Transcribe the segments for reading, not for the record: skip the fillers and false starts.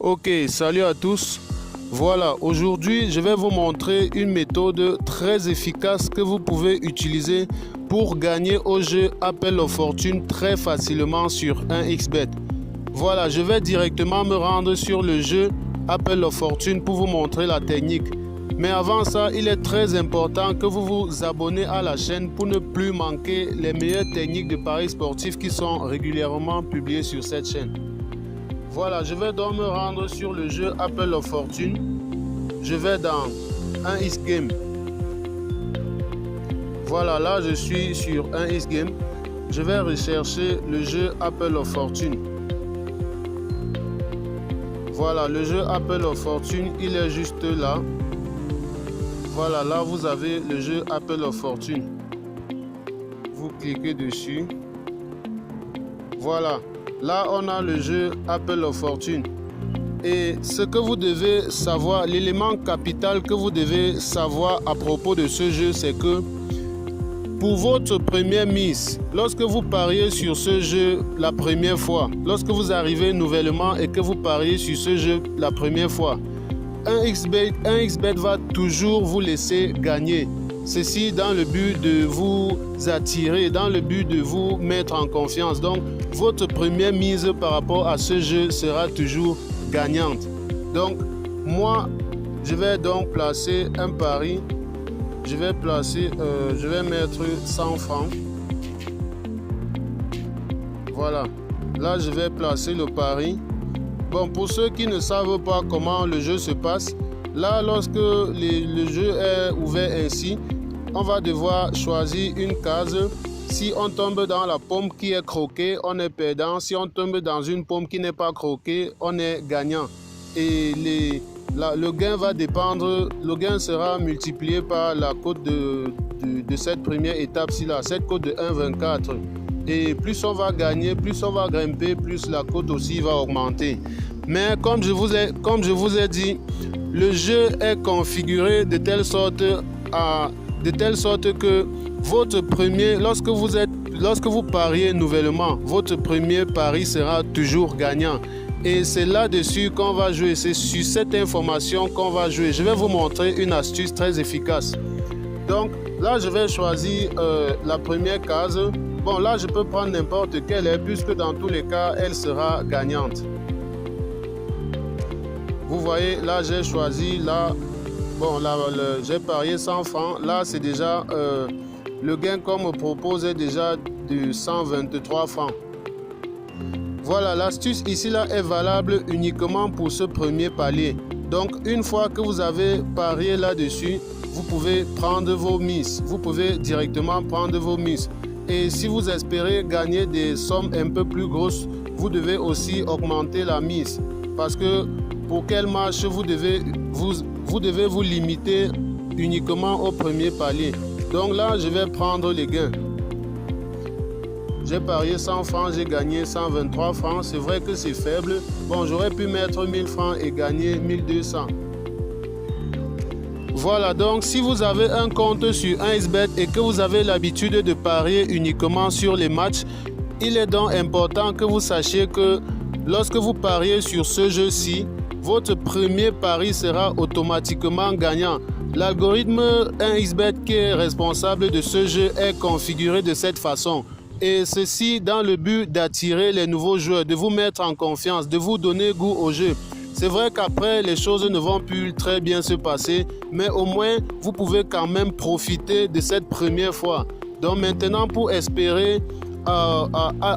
Ok, salut à tous. Voilà, aujourd'hui je vais vous montrer une méthode très efficace que vous pouvez utiliser pour gagner au jeu Appel aux Fortunes très facilement sur 1xBet. Voilà, je vais directement me rendre sur le jeu Appel aux Fortunes pour vous montrer la technique. Mais avant ça, il est très important que vous vous abonnez à la chaîne pour ne plus manquer les meilleures techniques de paris sportifs qui sont régulièrement publiées sur cette chaîne. Voilà, je vais donc me rendre sur le jeu Appel aux Fortunes. Je vais dans 1xGame. Voilà, là je suis sur 1xGame. Je vais rechercher le jeu Appel aux Fortunes. Voilà, le jeu Appel aux Fortunes, il est juste là. Voilà, là vous avez le jeu Appel aux Fortunes. Vous cliquez dessus. Voilà, là on a le jeu Appel aux Fortunes. Et ce que vous devez savoir, l'élément capital que vous devez savoir à propos de ce jeu, c'est que pour votre première mise, lorsque vous pariez sur ce jeu la première fois, lorsque vous arrivez nouvellement et que vous pariez sur ce jeu la première fois, 1xBet va toujours vous laisser gagner. Ceci dans le but de vous attirer, dans le but de vous mettre en confiance. Donc, votre première mise par rapport à ce jeu sera toujours gagnante. Donc, moi, je vais donc placer un pari. Je vais mettre 100 francs. Voilà. Là, je vais placer le pari. Bon, pour ceux qui ne savent pas comment le jeu se passe, là, lorsque le jeu est ouvert ainsi, on va devoir choisir une case. Si on tombe dans la pomme qui est croquée, on est perdant. Si on tombe dans une pomme qui n'est pas croquée, on est gagnant. Et le gain va dépendre, le gain sera multiplié par la cote de cette première étape-ci, cette cote de 1,24. Et plus on va gagner, plus on va grimper, plus la cote aussi va augmenter. Mais comme je vous ai dit, le jeu est configuré de telle sorte que votre premier, lorsque vous pariez nouvellement, votre premier pari sera toujours gagnant. Et c'est là-dessus qu'on va jouer, c'est sur cette information qu'on va jouer. Je vais vous montrer une astuce très efficace. Donc là, je vais choisir la première case. Bon, là, je peux prendre n'importe quelle, puisque dans tous les cas, elle sera gagnante. Vous voyez, là, j'ai choisi, là, bon, là, j'ai parié 100 francs. Là, c'est déjà, le gain qu'on me propose est déjà de 123 francs. Voilà, l'astuce ici, là, est valable uniquement pour ce premier palier. Donc, une fois que vous avez parié là-dessus, vous pouvez prendre vos mises. Vous pouvez directement prendre vos mises. Et si vous espérez gagner des sommes un peu plus grosses, vous devez aussi augmenter la mise. Parce que pour quel match vous devez vous limiter uniquement au premier palier. Donc là, je vais prendre les gains. J'ai parié 100 francs, j'ai gagné 123 francs. C'est vrai que c'est faible. Bon, j'aurais pu mettre 1000 francs et gagner 1200. Voilà, donc si vous avez un compte sur 1xBet et que vous avez l'habitude de parier uniquement sur les matchs, il est donc important que vous sachiez que lorsque vous pariez sur ce jeu-ci, votre premier pari sera automatiquement gagnant. L'algorithme 1xBet qui est responsable de ce jeu est configuré de cette façon. Et ceci dans le but d'attirer les nouveaux joueurs, de vous mettre en confiance, de vous donner goût au jeu. C'est vrai qu'après, les choses ne vont plus très bien se passer, mais au moins, vous pouvez quand même profiter de cette première fois. Donc maintenant, pour espérer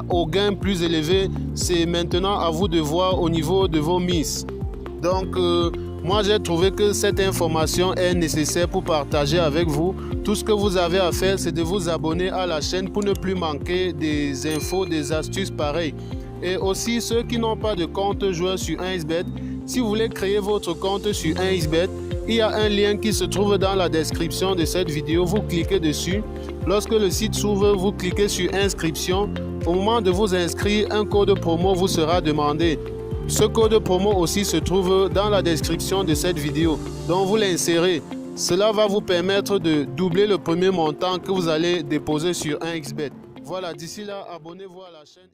au gain plus élevé, c'est maintenant à vous de voir au niveau de vos mises. Donc, moi, j'ai trouvé que cette information est nécessaire pour partager avec vous. Tout ce que vous avez à faire, c'est de vous abonner à la chaîne pour ne plus manquer des infos, des astuces pareilles. Et aussi, ceux qui n'ont pas de compte joueur sur 1xBet, si vous voulez créer votre compte sur 1xBet, il y a un lien qui se trouve dans la description de cette vidéo. Vous cliquez dessus. Lorsque le site s'ouvre, vous cliquez sur inscription. Au moment de vous inscrire, un code promo vous sera demandé. Ce code promo aussi se trouve dans la description de cette vidéo. Donc vous l'insérez. Cela va vous permettre de doubler le premier montant que vous allez déposer sur 1xBet. Voilà, d'ici là, abonnez-vous à la chaîne.